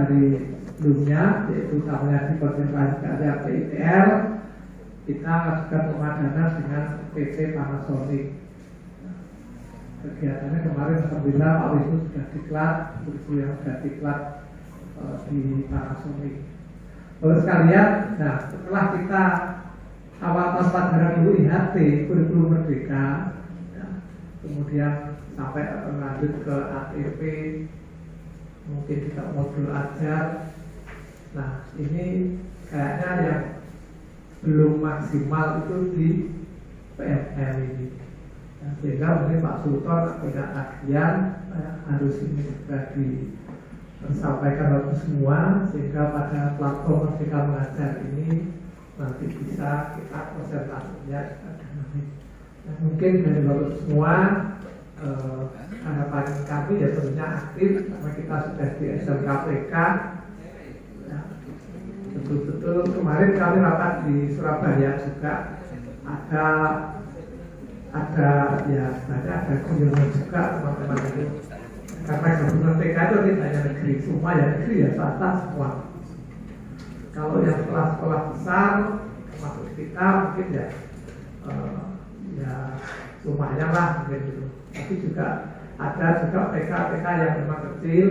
dari sebelumnya, yaitu utamanya di konsentrasi karya PITR, kita lakukan pemadanan dengan PT Panasonic. Kegiatannya kemarin alhamdulillah Pak Wisnu sudah diklat, guru yang sudah diklat di Panasonic. Bapak sekalian, nah setelah kita awal tahun pelajaran dulu IHT, kurikulum merdeka, ya, kemudian sampai lanjut ke ATP, mungkin kita modul ajar. Nah ini kayaknya yang belum maksimal itu di PNL ini. Nah, sehingga mungkin Pak Sultan punya kajian harus ini juga disampaikan oleh semua, sehingga pada platform Merdeka Mengajar ini nanti bisa kita presentasinya nah, mungkin dari Bapak semua harapan kami ya tentunya aktif karena kita sudah di SLKPK. Ya, betul-betul kemarin kami rapat di Surabaya juga ada ya sebenarnya ada kunjungan juga teman-teman itu karena gabungan PK itu tidak hanya negeri, semua ya negeri ya swasta semua. Kalau yang sekolah-sekolah besar termasuk kita mungkin ya ya lumayan lah mungkin gitu. Tapi juga ada juga PK yang memang kecil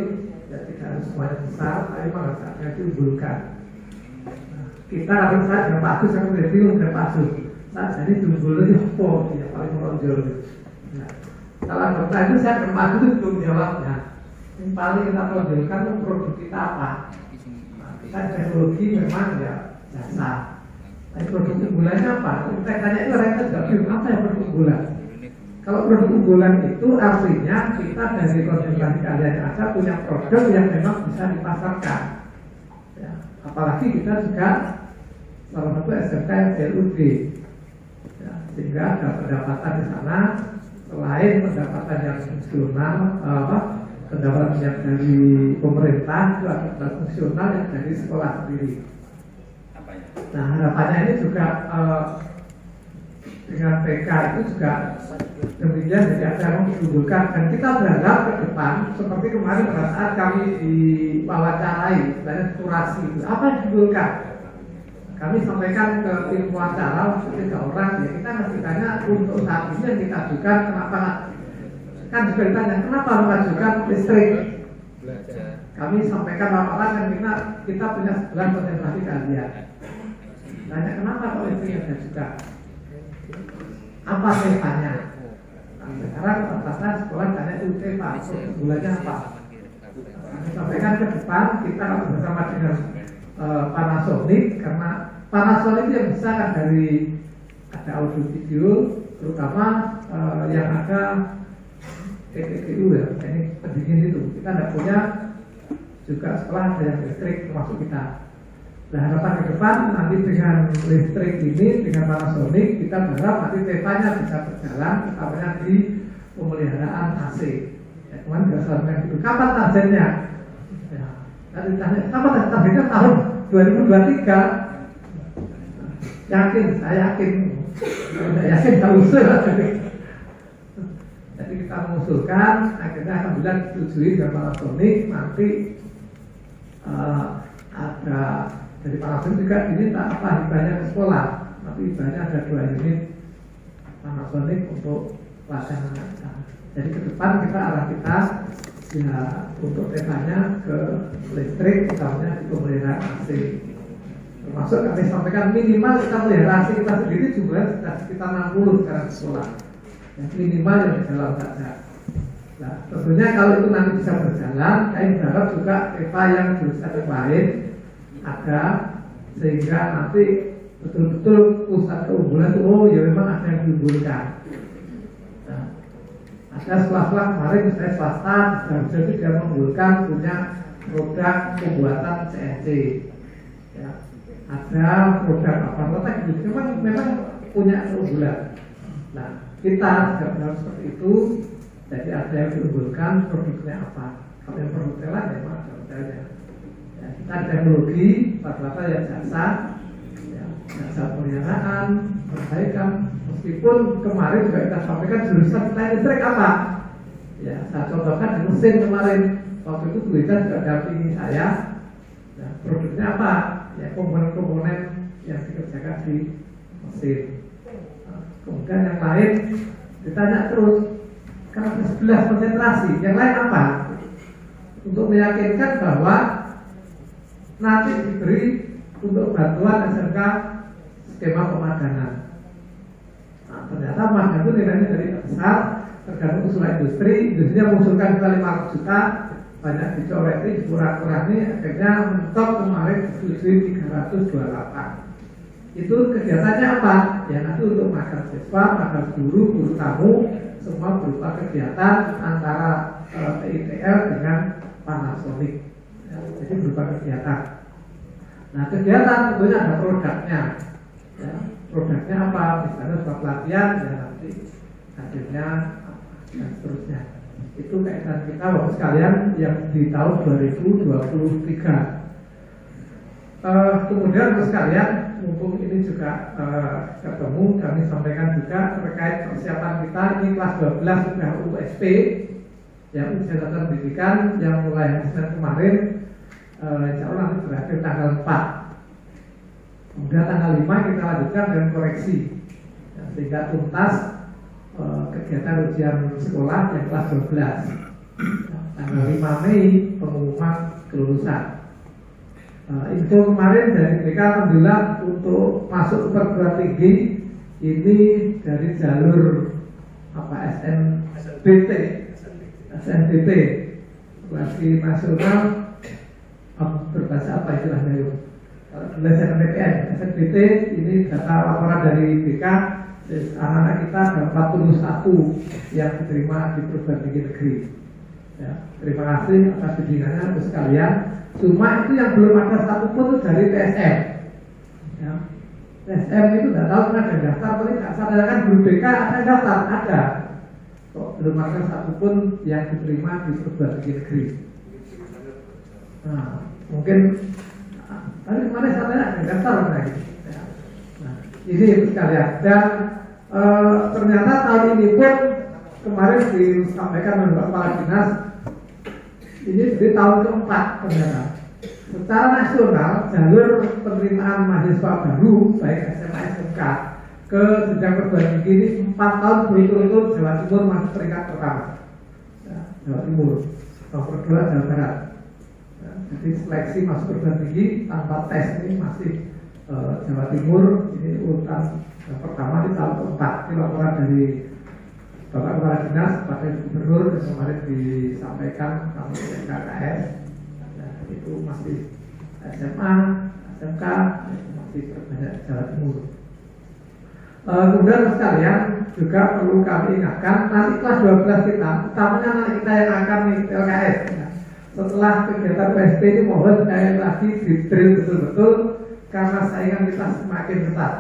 ya tidak harus semuanya besar, tapi memang harusnya diunggulkan. Nah, kita harus saya dengan Pak Agus, saya menjadi bingung dengan Pak Agus. Nah, jadi diunggulnya apa ya paling menonjol. Nah, kalau anggota itu saya dengan Pak Agus itu belum jawabnya. Yang paling kita tonjolkan produk kita apa? Kita teknologi memang ya jasa. Tapi produk unggulannya apa? Kita tanya itu mereka juga bingung apa yang produk unggulan. Kalau produk unggulan itu artinya kita dari konsentrasi karya yang ada punya produk yang memang bisa dipasarkan. Ya, apalagi kita juga salah satu SMK yang LUD. Ya, sehingga ada pendapatan di sana selain pendapatan yang fungsional, pendapatan yang dari pemerintah itu ada fungsional yang dari sekolah sendiri. Nah harapannya ini juga dengan PK itu juga demikian jadi ada yang menunjukkan dan kita berharap ke depan seperti kemarin pada saat kami diwawancarai dan kurasi itu apa yang didulurkan kami sampaikan ke tim wawancara 3 orang ya kita masih tanya untuk saat ini yang kita ajukan kenapa kan juga ditanya kenapa mengajukan listrik kami sampaikan laporan kan kita punya 9 konsentrasi kalian tanya kenapa kalau listrik yang diajukan apa tema-nya nah, sekarang atasnya sekolah tanya UT Pak bulannya apa kami sampaikan ke depan kita akan bersama dengan Panasonic karena Panasonic yang bisa kan dari ada audio video terutama yang ada TPU ya, ini pendingin itu kita tidak punya juga sekolah ada yang listrik termasuk kita. Nah harapan ke depan nanti dengan listrik ini dengan Panasonic kita berharap nanti TEPA-nya bisa berjalan utamanya di pemeliharaan AC. Ya, kemarin sudah sampaikan gitu. Kapan targetnya? Ya, nanti tanya kapan targetnya tahun 2023. Yakin, saya yakin. Saya yakin tak usul. Jadi kita mengusulkan akhirnya alhamdulillah disetujui dengan Panasonic nanti ada dari Panasonic juga diminta apa hibahnya ke sekolah tapi hibahnya ada 2 unit Panasonic untuk pelaksanaan. Jadi ke depan kita arah kita ya untuk temanya ke listrik utamanya di pemeliharaan AC termasuk kami sampaikan minimal kita melihara AC kita sendiri jumlahnya sudah sekitar 60 sekarang sekolah yang minimal yang berjalan saja. Nah tentunya kalau itu nanti bisa berjalan kami berharap juga EVA yang jurusan yang lain ada sehingga nanti betul-betul pusat keunggulan itu oh ya memang ada yang diunggulkan. Nah, ada sekolah-sekolah kemarin misalnya swasta bisa juga mengunggulkan punya produk pembuatan CNC ya. Ada produk apa gitu memang punya keunggulan. Nah kita juga benar seperti itu jadi ada yang diunggulkan produknya apa kalau yang produknya lain memang ada modalnya. Kita teknologi, rata-rata yang jasa pemeliharaan, perbaikan. Meskipun kemarin juga kita sampaikan jurusan kita listrik apa? Ya, saya contohkan di mesin kemarin. Waktu itu Bu Ida juga dampingi saya Nah, produknya apa? Ya komponen-komponen yang dikerjakan di mesin. Nah, kemudian yang lain ditanya terus, karena 11 konsentrasi, yang lain apa? Untuk meyakinkan bahwa nanti diberi untuk bantuan SMK skema pemagangan. Nah, ternyata pemagangan itu nilainya dari besar, tergantung usulan industri. Industrinya mengusulkan kita 500 juta, banyak dicoleti, dikurang-kurangi, akhirnya mentok kemarin disetujui 328. Itu kegiatannya apa? Ya nanti untuk magang siswa, magang guru tamu, semua berupa kegiatan antara PITL dengan Panasonic. Ya, jadi berupa kegiatan. Nah kegiatan tentunya ada produknya. Ya, produknya apa? Misalnya suatu pelatihan, ya nanti hasilnya dan seterusnya. Itu kaitan kita Bapak sekalian yang di tahun 2023. Kemudian Bapak sekalian, mumpung ini juga ketemu, kami sampaikan juga terkait persiapan kita. Ini kelas 12 sudah USP, yang ujian tata pendidikan yang mulai hari Senin kemarin, insya Allah nanti berakhir tanggal 4. Kemudian tanggal 5 kita lanjutkan dengan koreksi, ya, sehingga tuntas kegiatan ujian sekolah yang kelas 12. Tanggal 5 Mei pengumuman kelulusan. Info kemarin dari BK alhamdulillah untuk masuk ke perguruan tinggi ini dari jalur SNBT Seleksi Nasional berbahasa apa istilahnya itu? Belajar PTN SNBT ini data laporan dari BK. Anak-anak kita ada 41 yang diterima di perguruan tinggi negeri. Ya, terima kasih atas bimbingannya untuk sekalian. Cuma itu yang belum ada satupun dari TSM. Ya. TSM itu tidak tahu pernah ada daftar, tapi tidak sadar kan guru BK ada daftar, ada. Kok belum ada satupun yang diterima di perguruan tinggi negeri. Nah, mungkin tadi kemarin saya tanya ada daftar lagi. Ya. Nah, ini sekalian dan ternyata tahun ini pun kemarin disampaikan oleh Bapak Kepala Dinas ini di tahun keempat ternyata. Secara nasional jalur penerimaan mahasiswa baru baik SMA SMK ke jenjang perguruan tinggi ini 4 tahun berturut-turut Jawa Timur masih peringkat pertama. Ya, Jawa Timur, nomor 2 Jawa Barat. Ya, jadi seleksi masuk perguruan tinggi tanpa tes ini masih Jawa Timur ini urutan yang pertama di tahun keempat. Ini laporan dari Bapak Kepala Dinas pada Gubernur yang kemarin disampaikan kami KKS. Nah, itu masih SMA, SMK, itu masih terbanyak Jawa Timur. Kemudian sekalian juga perlu kami ingatkan nanti kelas 12 kita, utamanya anak kita yang akan mengikuti LKS. Ya. Setelah kegiatan PSP ini mohon sekali lagi di-drill betul-betul karena saingan kita semakin ketat.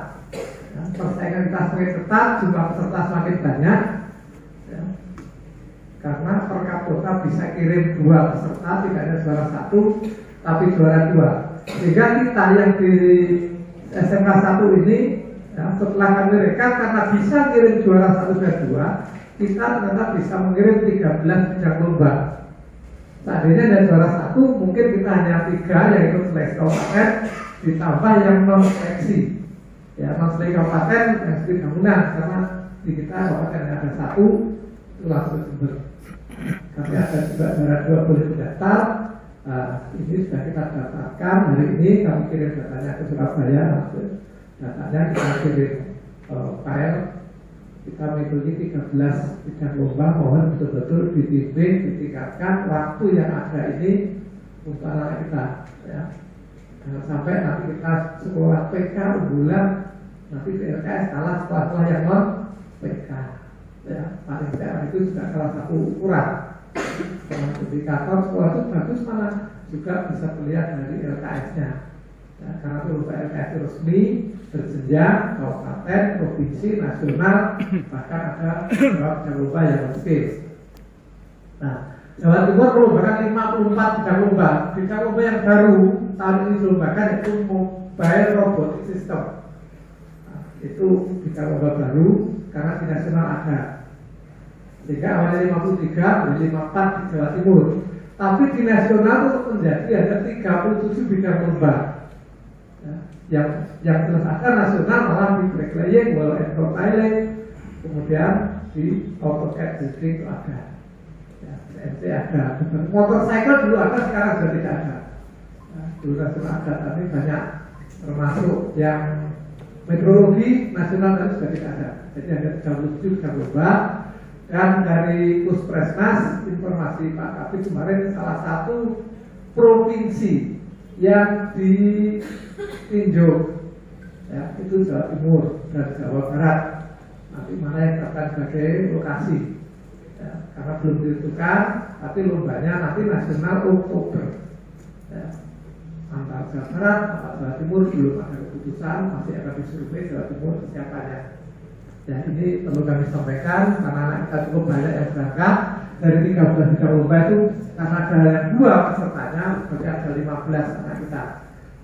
Ya, persaingan kita semakin ketat, jumlah peserta semakin banyak. Ya. Karena per kapolta bisa kirim 2 peserta, tidak ada juara 1 tapi juara 2. Sehingga kita yang di SMK 1 ini ya, setelah kami rekap karena bisa kirim juara 1 dan 2, kita ternyata bisa mengirim 13 bidang lomba. Seandainya ada juara 1, mungkin kita hanya 3 yaitu seleksi kabupaten ditambah yang non seleksi. Ya, non seleksi kabupaten yang sedikit bangunan karena di kita kabupaten ada 1 itu langsung Jember. Tapi ada juga juara 2 boleh mendaftar. Ini sudah kita dapatkan hari ini, kami kirim datanya ke Surabaya, datanya kita kirim file. Kita mengikuti 13 bidang lomba, mohon betul-betul dibimbing, ditingkatkan waktu yang ada ini untuk anak kita. Ya. Jangan sampai nanti kita sekolah PK unggulan, nanti PLKS kalah sekolah yang non PK. Ya, paling tidak itu juga salah satu ukuran. Indikator sekolah itu bagus mana juga bisa terlihat dari LKS-nya. Ya, karena itu LKS resmi berjenjang kabupaten, provinsi, nasional, bahkan ada beberapa lomba yang non-skills. Nah, Jawa Timur melombakan 54 bidang lomba. Bidang lomba yang baru tahun ini dilombakan yaitu mobile robotic system. Nah, itu bidang lomba baru karena di nasional ada. Sehingga awalnya 53, menjadi 54 di Jawa Timur. Tapi di nasional itu menjadi ada 37 bidang lomba. Yang jelas ada nasional malah di bricklaying, wall and floor tiling, kemudian di AutoCAD Drifting itu ada, CNC ada, motorcycle dulu ada, sekarang sudah tidak ada. Dulu nasional ada, tapi banyak termasuk yang meteorologi nasional tadi sudah tidak ada. Jadi ada 37 bidang lomba. Dan dari Puspresnas informasi Pak Kabit kemarin salah satu provinsi yang ditinjau ya, itu Jawa Timur dan Jawa Barat. Nanti mana yang akan sebagai lokasi ya, karena belum ditentukan, tapi lombanya nanti nasional Oktober ya. Antara Jawa Barat, antara Jawa Timur belum ada keputusan, masih akan disurvei Jawa Timur kesiapannya. Ya, ini perlu kami sampaikan karena anak kita cukup banyak yang berangkat. Dari 13 bidang lomba itu karena ada yang 2 pesertanya, berarti ada 15 anak kita.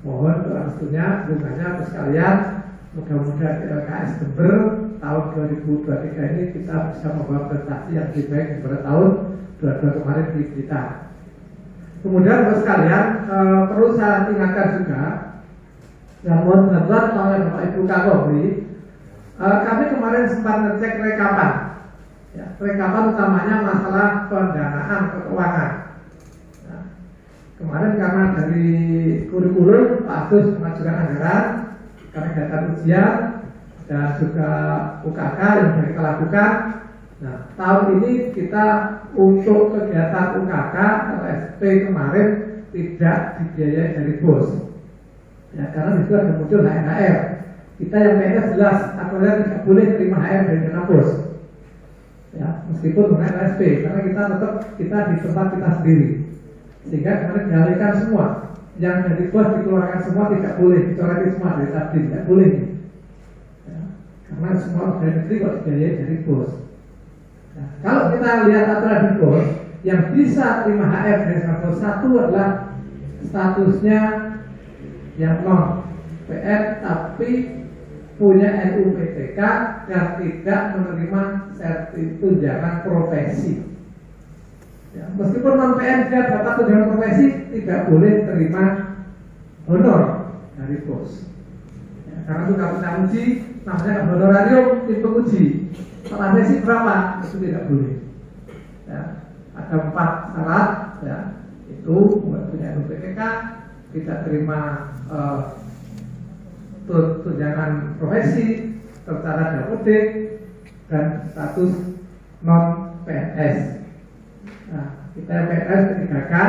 Mohon doa restunya, dukungannya untuk sekalian. Mudah-mudahan di LKS Jember tahun 2023 ini kita bisa membawa prestasi yang lebih baik daripada tahun 22 kemarin di kita. Kemudian untuk sekalian perlu saya ingatkan juga yang mohon bantuan oleh Bapak Ibu Kapolri. Kami kemarin sempat ngecek rekapan, ya, rekapan utamanya masalah pendanaan keuangan. Nah, kemarin karena dari kurikulum Pak Agus mengajukan anggaran, karena data ujian dan juga UKK yang sudah kita lakukan. Nah, tahun ini kita untuk kegiatan UKK LSP kemarin tidak dibiayai dari BOS, ya, karena itu ada muncul HNHR. Kita yang PNS jelas aturannya tidak boleh terima HR dari dana BOS ya, meskipun dengan LSP, karena kita di tempat kita sendiri, sehingga kemarin dialihkan semua yang dari BOS dikeluarkan semua, tidak boleh dicoret semua dari tadi, tidak boleh ya, karena semua dari negeri kok dibiayai dari BOS ya. Kalau kita lihat aturan di BOS yang bisa terima HR dari dana BOS, satu adalah statusnya yang non PN tapi punya NUPTK dan tidak menerima tunjangan profesi ya, meskipun non PN dia dapat tunjangan profesi, tidak boleh terima honor dari BOS ya, karena itu kalau kita uji namanya honorarium tim penguji, setelah basic berapa itu tidak boleh ya. Ada 4 syarat ya, itu punya NUPTK, tidak terima tunjangan profesi, tertara dapodik, dan status non PNS. Nah, kita PNS ketika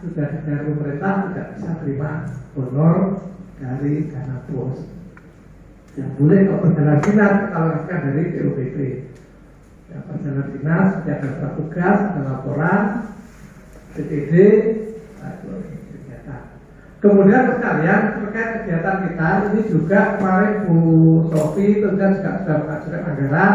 sudah dari pemerintah tidak bisa terima honor dari dana BOS. Yang boleh kalau perjalanan dinas kita lakukan dari PUBP. Ya, perjalanan dinas sudah ada surat tugas, ada laporan, PTD, kemudian sekalian terkait kegiatan kita ini juga kemarin Bu Sofi tentunya juga sudah mengajukan anggaran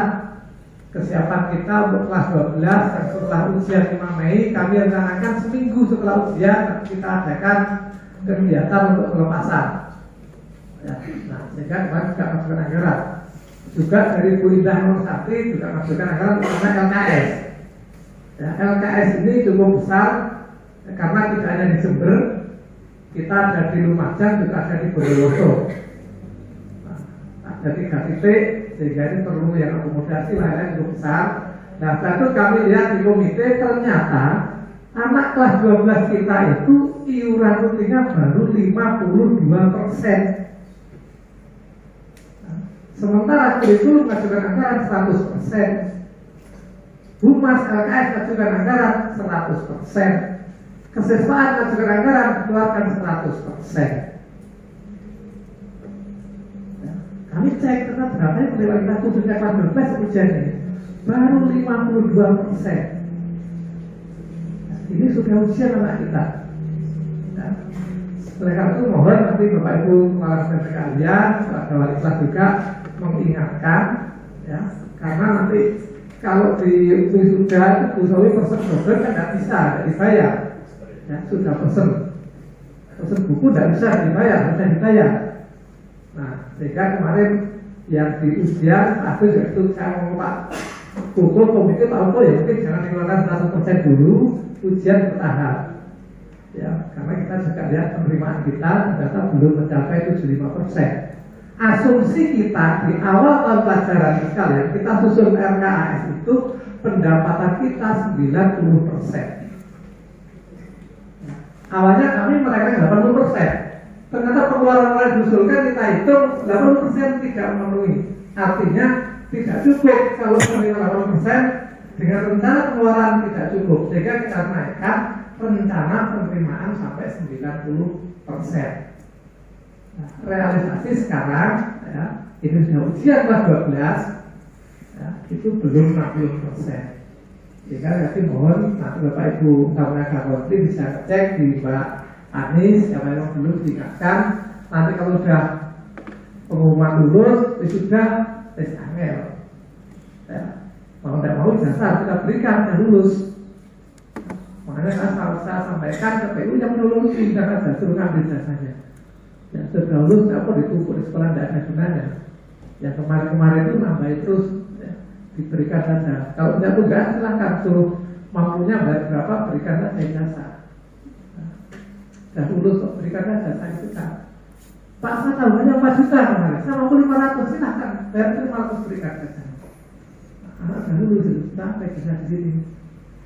kesiapan kita untuk kelas 12 dan setelah ujian 5 Mei kami rencanakan seminggu setelah ujian kita adakan kegiatan untuk pelepasan ya, nah sehingga kemarin juga mengajukan anggaran juga dari Bu Indah Nursati juga mengajukan anggaran untuk LKS ya, LKS ini cukup besar ya, karena tidak hanya di Jember, kita ada di Lumajang, juga ada di Bondowoso. Nah, ada 3 titik, sehingga ini perlu yang akomodasi lain-lain cukup besar. Nah, satu kami lihat di komite ternyata anak kelas 12 kita itu iuran rutinnya baru 52%. Nah, sementara kurikulum mengajukan anggaran 100%. Humas LKS mengajukan anggaran 100%. Kesesaan mengajukan anggaran keluarkan 100%. Ya, kami cek ternyata berapa yang prioritas khususnya kelas 12 ujian ini baru 52%. Nah, ini sudah ujian anak kita. Ya, oleh karena itu mohon nanti Bapak Ibu kepala sekolah sekalian, ada wali kelas juga mengingatkan, ya, karena nanti kalau di wisuda Bu Sowi pesen dosen kan nggak bisa, nggak dibayar. Ya, sudah pesen buku tidak bisa dibayar, sudah dibayar. Nah, sehingga kemarin yang di ujian aku juga itu saya ngomong Pak Buku komite Pak Uko ya mungkin jangan dikeluarkan 100% dulu, ujian bertahap. Ya, karena kita juga lihat penerimaan kita ternyata belum mencapai 75%. Asumsi kita di awal tahun pelajaran sekalian, kita susun RKAS itu pendapatan kita 90%. Awalnya kami mereka 80%. Ternyata pengeluaran yang diusulkan kita hitung 80% tidak memenuhi. Artinya tidak cukup kalau menerima 80% dengan rencana pengeluaran tidak cukup. Sehingga kita naikkan rencana penerimaan sampai 90%. Nah, realisasi sekarang ya, ini sudah ujian kelas 12 ya, itu belum 60%. Sehingga nanti mohon nanti Bapak Ibu Kawan Kawan bisa cek di Mbak Anis yang memang belum diingatkan. Nanti kalau sudah pengumuman lulus sudah tes angel ya, mau tidak mau jasa kita berikan dan lulus. Makanya saya sampaikan ke PU yang belum lulus jangan suruh ambil jasanya. Ya, sudah lulus apa ditumpuk di sekolah tidak ada gunanya. Yang kemarin-kemarin itu nambahin terus ya, diberikan saja. Kalau tidak tugas silahkan suruh mampunya bayar berapa berikan saja jasa. Dan lulus kok berikan saja saya kita. Pak saya tahu hanya 4 juta kemarin, saya mampu 500 silahkan bayar 500 berikan saja. Anak sudah lulus itu sampai bisa di sini.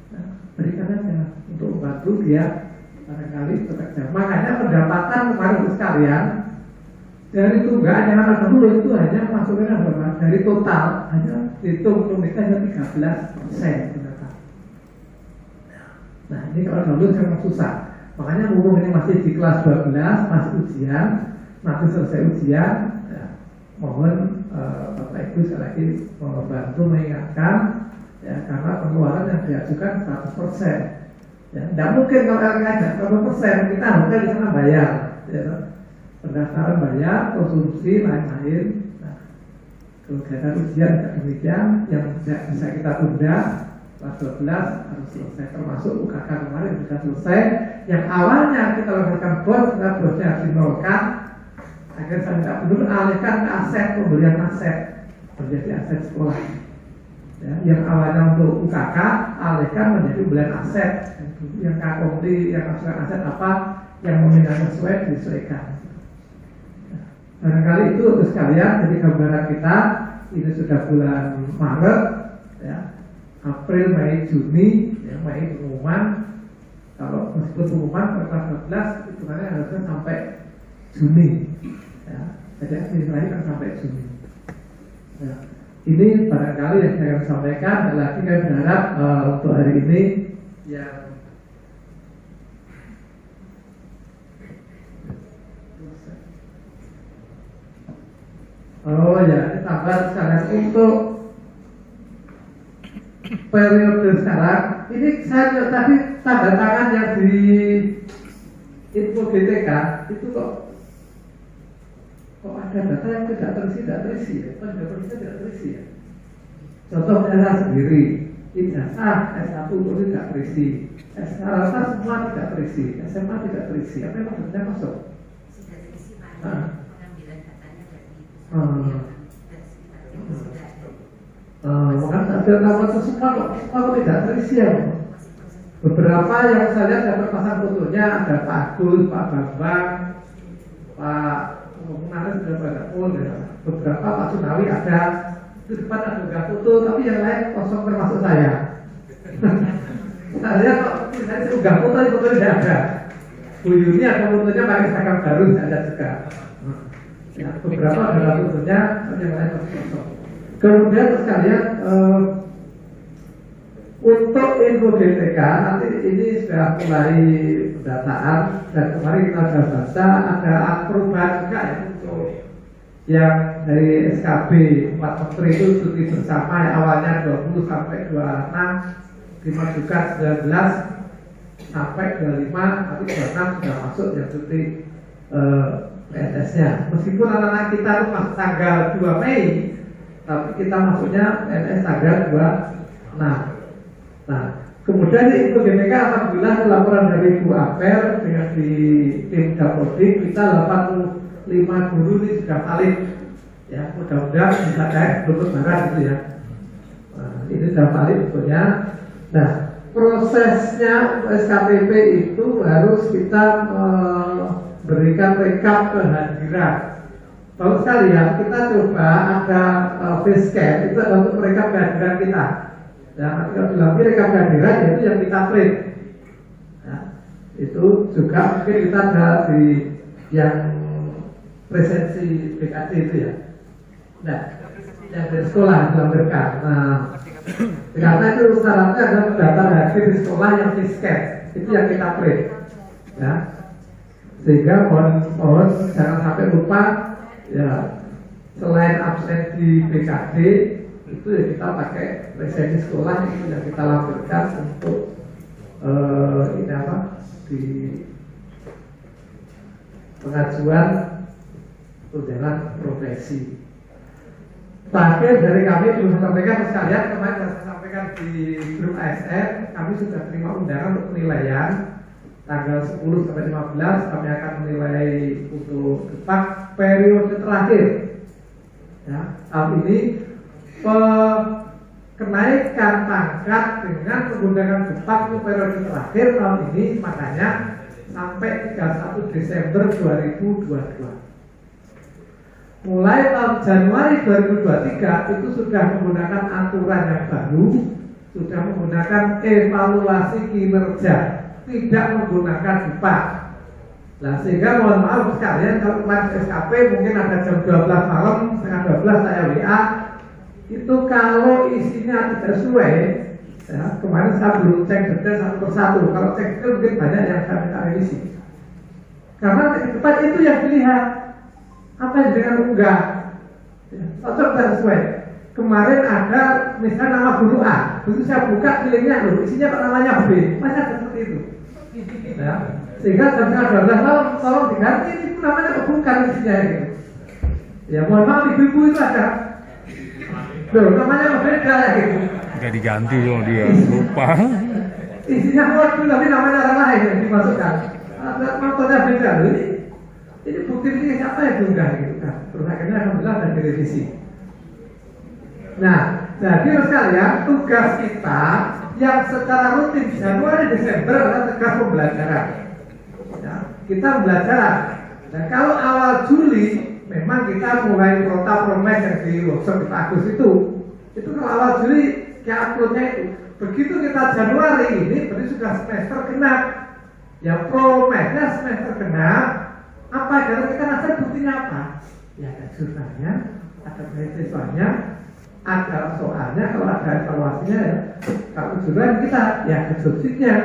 Nah, berikan saja untuk membantu dia barangkali bekerja. Makanya pendapatan kemarin sekalian dari tunggakan yang akan dulu itu hanya masuknya berapa? Dari total hanya hitung hanya 13%. Nah ini kalau dulu sangat susah. Makanya mumpung ini masih di kelas 12 masih ujian, nanti selesai ujian ya, mohon Bapak Ibu sekali lagi membantu mengingatkan ya, karena pengeluaran yang diajukan 100%. Ya, tidak mungkin kalau RKAS 100%, kita mungkin di sana bayar, ya, pendaftaran bayar, konsumsi lain-lain. Nah, kegiatan ujian tidak demikian, yang bisa kita tunda kelas 12 harus selesai, termasuk UKK kemarin sudah selesai. Yang awalnya kita lakukan bos, karena bosnya harus dinolkan, agar saya tidak perlu alihkan ke aset, pembelian aset menjadi aset sekolah. Ya, yang awalnya untuk UKK alihkan menjadi pembelian aset. Yang KOMTI, yang masukkan aset apa yang memindah sesuai disesuaikan. Barangkali itu untuk sekalian. Jadi gambaran kita ini sudah bulan Maret, ya, April, Mei, Juni, ya, Mei pengumuman. Kalau meskipun pengumuman kelas 12 hitungannya harusnya sampai Juni, ya. Jadi akhirnya kan sampai Juni. Ya. Ini barangkali yang saya akan sampaikan. Lagi saya berharap untuk hari ini yang tambah sekarang untuk periode sekarang ini saya tadi tanda tangan yang di info GTK itu kok ada data yang tidak terisi ya, tidak terisi ya. Contoh saya sendiri, ijazah S1 itu tidak terisi, S1 semua tidak terisi, SMA tidak terisi, apa yang maksudnya masuk? Sudah terisi Pak, pengambilan datanya dari bukan ada nama semua tidak terisi ya. Beberapa yang saya lihat ada pasang fotonya, ada Pak Agus, Pak Bambang, Pak kemarin sudah pada pun ya. Beberapa Pak Sunawi ada di depan ada juga foto, tapi yang lain kosong termasuk saya. Saya kok saya unggah foto, foto tidak ada. Bu Yuni ada fotonya pakai seragam baru ada juga. Ya, beberapa adalah fotonya, yang lain kosong. Kemudian sekalian untuk info GTK nanti ini sudah mulai pendataan dan kemarin kita sudah baca ada perubahan juga ya untuk yang dari SKB 4 Menteri itu cuti bersama yang awalnya 20 sampai 26 dimajukan 19 sampai 25 nanti 26 sudah masuk yang cuti PNS-nya. Meskipun anak-anak kita itu masuk tanggal 2 Mei tapi kita masuknya PNS tanggal 26. Nah, kemudian di info GTK alhamdulillah laporan dari Bu Aper dengan di tim Dapodik kita 85 guru ini sudah valid ya, mudah-mudahan bisa naik belum lebaran gitu ya. Nah, ini sudah valid infonya. Nah, prosesnya SKPP itu harus kita berikan rekap kehadiran. Kalau sekalian kita coba ada face scan itu untuk rekap kehadiran kita. Ya, kita bilang rekap kehadiran yaitu yang kita print. Ya, itu juga mungkin kita ada di yang presensi BKD itu ya. Nah, yang dari sekolah dilampirkan. Nah, karena itu syaratnya adalah data hadir di sekolah yang di scan, itu yang kita print. Ya, sehingga mohon jangan sampai lupa ya, selain absen di BKD itu ya kita pakai presensi sekolah itu yang kita lampirkan untuk ini apa di pengajuan tunjangan profesi. Terakhir dari kami belum sampaikan sekalian, kemarin saya sampaikan di grup ASN, kami sudah terima undangan untuk penilaian tanggal 10 sampai 15 kami akan menilai untuk depan periode terakhir. Ya, tahun ini kenaikan pangkat dengan menggunakan depan untuk periode terakhir tahun ini, makanya sampai 31 Desember 2022. Mulai tahun Januari 2023 itu sudah menggunakan aturan yang baru, sudah menggunakan evaluasi kinerja, tidak menggunakan DIPA. Nah, sehingga mohon maaf sekalian kalau kemarin SKP mungkin ada jam 12 malam, setengah 12 saya WA, itu kalau isinya tidak sesuai, ya, kemarin saya belum cek detail satu persatu. Kalau cek detail mungkin banyak yang saya minta revisi. Karena di depan itu yang dilihat. Apa yang dengan unggah cocok dan sesuai. Kemarin ada misalnya nama guru A, begitu saya buka pilihnya loh, isinya kok namanya B, masa seperti itu. Ya, sehingga jam 12 malam tolong diganti itu namanya bukan isinya gitu. Ya mohon maaf ibu-ibu itu ada, loh namanya beda ya gitu. Nggak diganti loh dia lupa. Isinya modul tapi namanya orang lain yang dimasukkan. Ada makanya beda loh ini. Ini bukti ini siapa yang diunggah gitu kan? Terus akhirnya alhamdulillah dan direvisi. Nah, jadi sekalian tugas kita yang secara rutin Januari Desember adalah tugas pembelajaran. Ya, kita belajar. Dan kalau awal Juli memang kita mulai promes yang di workshop di Agus itu kalau awal Juli kayak uploadnya itu. Begitu kita Januari ini berarti sudah semester genap. Ya promesnya semester genap. Apa kalau kita ngasih buktinya apa? Ya ada jurnalnya, ada beasiswanya, ada soalnya, kalau ada evaluasinya ya. Kalau jurnal kita ya ada subsidnya,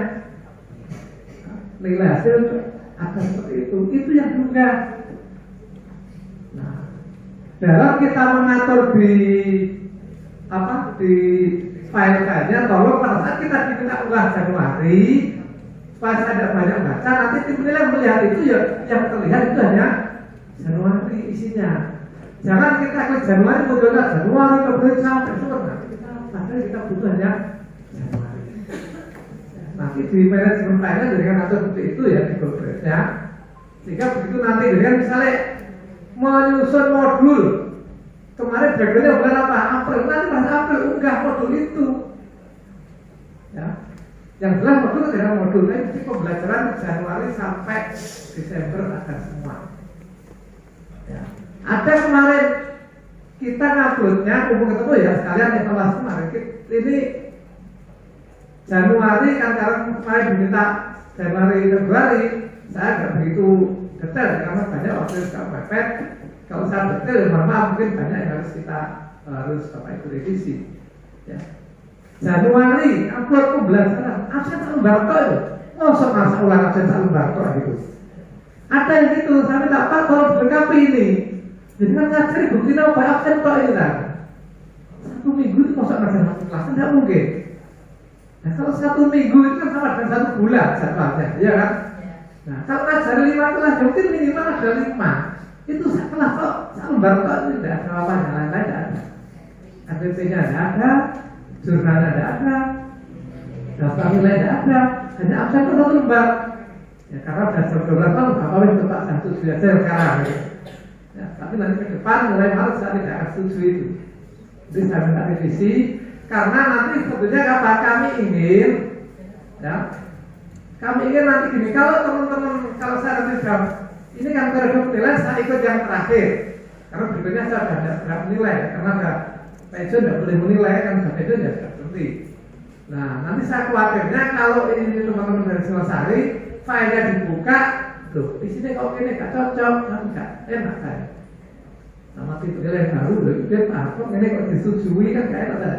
nilai hasil ada seperti itu yang juga. Nah, dalam kita mengatur di file-filenya, tolong pada saat kita diminta ulang Januari. Pas ada banyak baca, nanti tim penilai melihat itu ya yang terlihat itu hanya Januari isinya. Jangan kita ke Januari munculkan Januari Februari sampai September. Padahal kita butuh hanya Januari. Nanti di manajemen finance dengan atur seperti itu ya di progresnya. Sehingga begitu nanti dengan misalnya menyusun modul. Kemarin backgroundnya bulan apa? April. Nanti pada April unggah modul itu. Ya. Yang jelas modul adalah modulnya itu pembelajaran Januari sampai Desember akan semua. Ya. Ada kemarin kita nguploadnya umum ketemu ya sekalian evaluasi kemarin. Ini Januari kan kemarin diminta Januari Februari saya nggak begitu detail karena banyak waktu yang mepet. Kalau saya detail maaf mungkin banyak yang harus Bapak Ibu revisi. Ya. Januari upload pembelajaran absen tak lembar itu ngosok masa ulang absen tak lembar gitu. Ada yang gitu saya minta Pak tolong berkapi ini dengan ngajari bukti apa absen tok ini kan 1 minggu itu ngosok ngajar satu kelas tidak mungkin. Nah kalau 1 minggu itu kan sama dengan 1 bulan jadwalnya ya kan. Nah kalau ngajar 5 kelas mungkin minimal ada 5 itu kelas kok tak lembar tok itu tidak ada apa-apa lain-lain tidak ada. APP-nya tidak ada, jurnalnya tidak ada, daftar nilai tidak ada, hanya absen itu 1 lembar. Ya karena sudah jam 12 tahun, apa yang tetap satu belajar sekarang. Ya, tapi nanti ke depan mulai Maret saya tidak akan setuju itu. Jadi saya minta revisi karena nanti sebetulnya apa kami ingin Ya, kami ingin nanti gini, kalau teman-teman, kalau saya nanti sudah, ini kan periode penilaian saya ikut yang terakhir, karena berikutnya saya sudah tidak menilai, karena sudah pensiun tidak boleh menilai, kan sudah pensiun ya sudah berhenti. Nah, nanti saya khawatirnya kalau ini teman-teman dari Singosari, filenya dibuka, loh, di sini kok ini nggak cocok, kan nggak enak kan? Sama tipe penilaian baru, loh, dia kok ini kok disetujui kan nggak enak kan?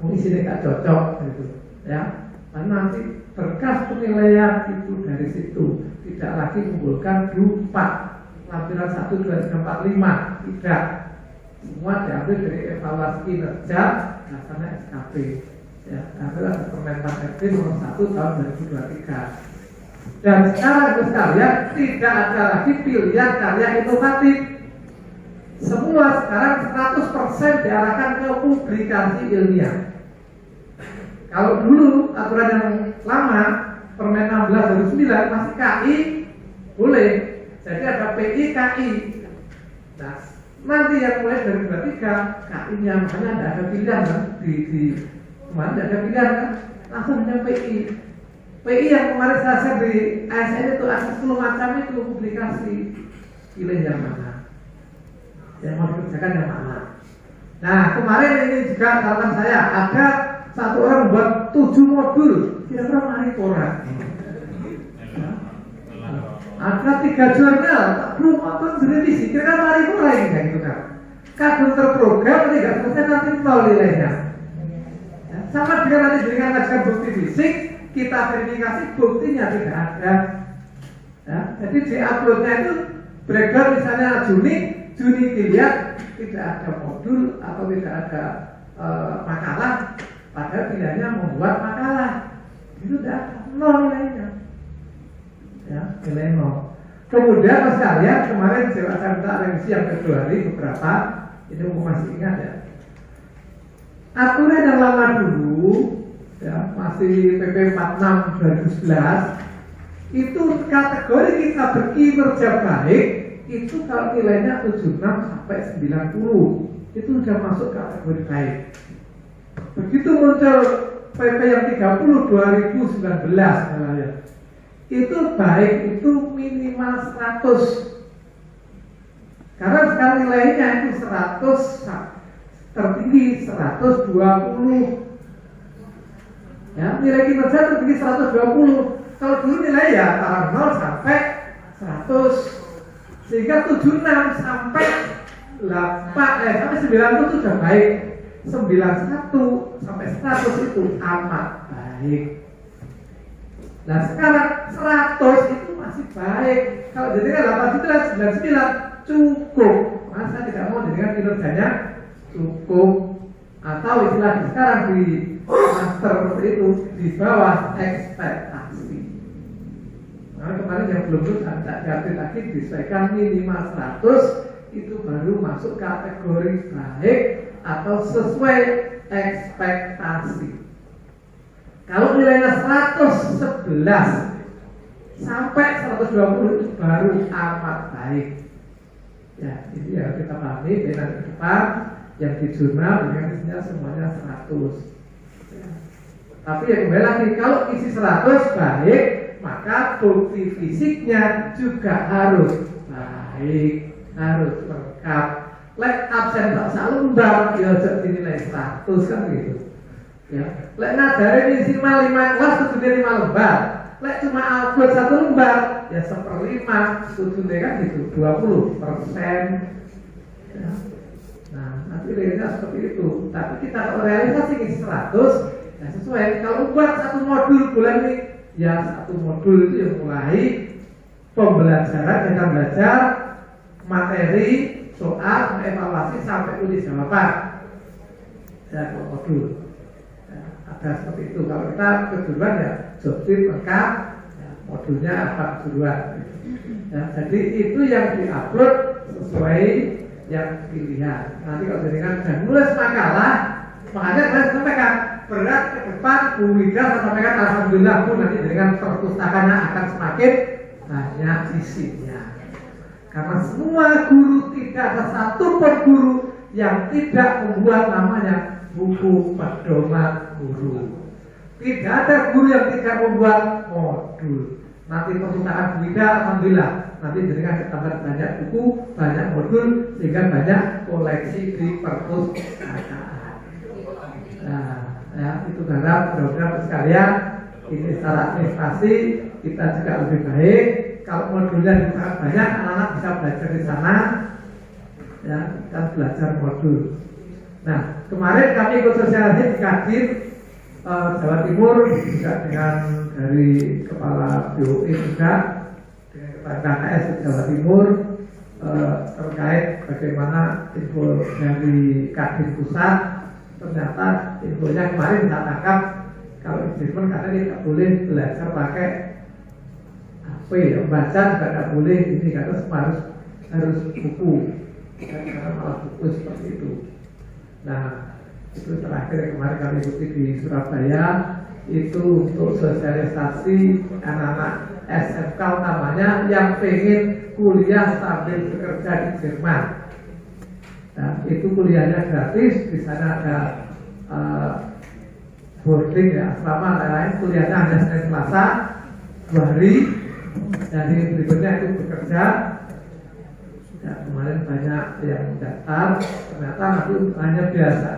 Di sini nggak cocok, gitu, ya. Karena nanti berkas penilaian itu dari situ tidak lagi mengumpulkan D4 lampiran 1, 2, 3, 4, 5 tidak, semua diambil dari evaluasi kinerja dasarnya SKP ya, adalah Permenpan RB nomor 1 tahun 2023. Dan sekarang sekalian tidak ada lagi pilihan karya inovatif, semua sekarang 100% diarahkan ke publikasi ilmiah. Kalau dulu aturan yang lama Permen 16 2009 masih KI boleh, jadi ada PI KI. Nah, nanti yang mulai dari 23 KI-nya makanya tidak ada pilihan kan di kemarin tidak ada pilihan kan, langsung yang PI. PI yang kemarin saya share di ASN itu ada 10 macam itu publikasi, pilih yang mana, yang mau dikerjakan yang mana. Nah kemarin ini juga catatan saya ada satu orang buat 7 modul, kira-kira mari orang. Ada 3 jurnal, belum nonton direvisi, kira-kira mari orang ini kayak gitu kan. Kadang terprogram, tidak selesai nanti nol nilainya. Ya, sama dengan nanti dengan ngajukan bukti fisik, kita verifikasi buktinya tidak ada. Ya, jadi di uploadnya itu breakdown misalnya Juni dilihat tidak ada modul atau tidak ada makalah. Padahal pilihannya membuat makalah, itu sudah nol nilainya, ya nilai nol. Kemudian mas kalian kemarin saya minta revisi yang Februari beberapa, ini aku masih ingat ya. Aturan yang lama dulu, ya masih PP 46 2011, itu kategori kita berkinerja baik, itu kalau nilainya 76 sampai 90, itu sudah masuk kategori baik. Begitu muncul PP yang 30 2019 ya, itu baik itu minimal 100. Karena sekarang nilainya itu 100, tertinggi 120. Ya, nilai kinerja tertinggi 120. Kalau dulu nilai ya antara 0 sampai 100. Sehingga 76 sampai 90 itu sudah baik. 91 sampai 100 itu amat baik. Nah sekarang 100 itu masih baik. Kalau jadikan 89 cukup. Masa tidak mau jadikan kinerjanya cukup. Atau istilah sekarang di master seperti itu di bawah ekspektasi. Nah kemarin yang belum lulus tak diupdate lagi disesuaikan minimal 100 itu baru masuk kategori baik atau sesuai ekspektasi. Kalau nilainya 111 sampai 120 itu baru amat baik. Ya, ini ya kita pahami nanti ke depan yang di jurnal dengan isinya semuanya 100. Ya. Tapi ya kembali lagi kalau isi 100 baik, maka bukti fisiknya juga harus baik, harus lengkap. Lek absen tak salembar, ya jadi dinilai 100 kan gitu. Ya, lek nadare isi 5 kelas itu 5 lembar. Lek cuma upload 1 lembar, ya 1/5 studi kan gitu, 20%. Ya. Nah, nanti nilainya seperti itu. Tapi kita kalau realisasi isi 100, ya sesuai. Kalau buat 1 modul bulan ini, ya 1 modul itu yang mulai pembelajaran, kita belajar materi, soal, evaluasi sampai tulis jawaban. Ya, modul. Ya, ada seperti itu. Kalau kita kejuruan ya jobdesk lengkap, ya, modulnya apa kejuruan. Ya, jadi itu yang diupload sesuai yang pilihan. Nanti kalau jadikan dan nulis makalah, makanya saya sampaikan berat ke depan Bu Wida saya sampaikan alhamdulillah Bu nanti dengan perpustakaannya akan semakin banyak isinya. Karena semua guru, tidak ada satupun guru yang tidak membuat namanya buku pedoman guru. Tidak ada guru yang tidak membuat modul. Nanti pertukaran berita, alhamdulillah. Nanti dengan tambah banyak buku, banyak modul, sehingga banyak koleksi di perpustakaan. Nah, ya, itu harap saudara sekalian, ini secara administrasi kita juga lebih baik. Kalau modulnya sangat banyak, anak-anak bisa belajar di sana, ya, dan belajar modul. Nah, kemarin kami ikut sosialisasi di Kadin Jawa Timur juga dengan dari kepala BOE juga dengan kepala KKS di Jawa Timur terkait bagaimana info dari Kadin pusat. Ternyata infonya kemarin saya tangkap kalau Jerman karena tidak boleh belajar pakai HP, membaca juga tidak boleh, ini karena harus buku, karena malah buku seperti itu. Nah, itu terakhir kemarin kami ikuti di Surabaya, itu untuk sosialisasi anak-anak SMK utamanya yang pengen kuliah sambil bekerja di Jerman. Nah, itu kuliahnya gratis, di sana ada boarding ya, asrama lain-lain, kuliahnya hanya Senin Selasa 2 hari, dan berikutnya itu bekerja. Ya, kemarin banyak yang daftar, ternyata nanti hanya biasa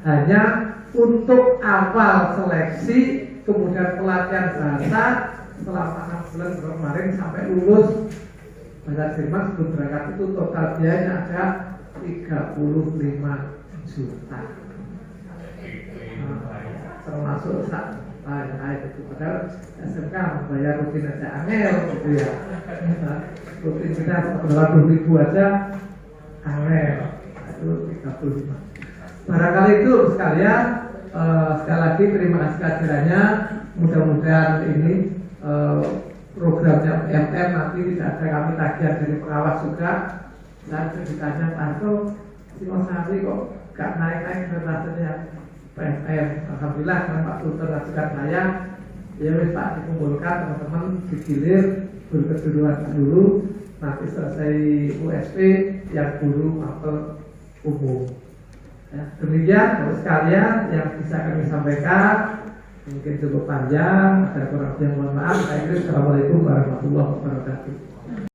hanya untuk awal seleksi, kemudian pelatihan bahasa selama 6 bulan kemarin sampai lulus bahasa Jerman. Sebelum berangkat itu total biayanya ada 35 juta, termasuk itu padahal SMK membayar rutin aja angel gitu ya. Rutin kita 80.000 aja angel, itu 35. Barangkali itu sekalian, sekali lagi terima kasih kehadirannya. Mudah-mudahan ini programnya MM nanti tidak ada kami tagihan dari pengawas juga. Dan ceritanya Pak Arto, si Mas Hari kok gak naik-naik persentasenya PMM. Alhamdulillah karena Pak Sultan rajukan saya, ya wis Pak dikumpulkan teman-teman digilir berkejuruan dulu, nanti selesai USP yang guru mapel umum. Ya, demikian Bapak sekalian yang bisa kami sampaikan, mungkin cukup panjang, ada kurang lebih mohon maaf. Assalamualaikum warahmatullahi wabarakatuh.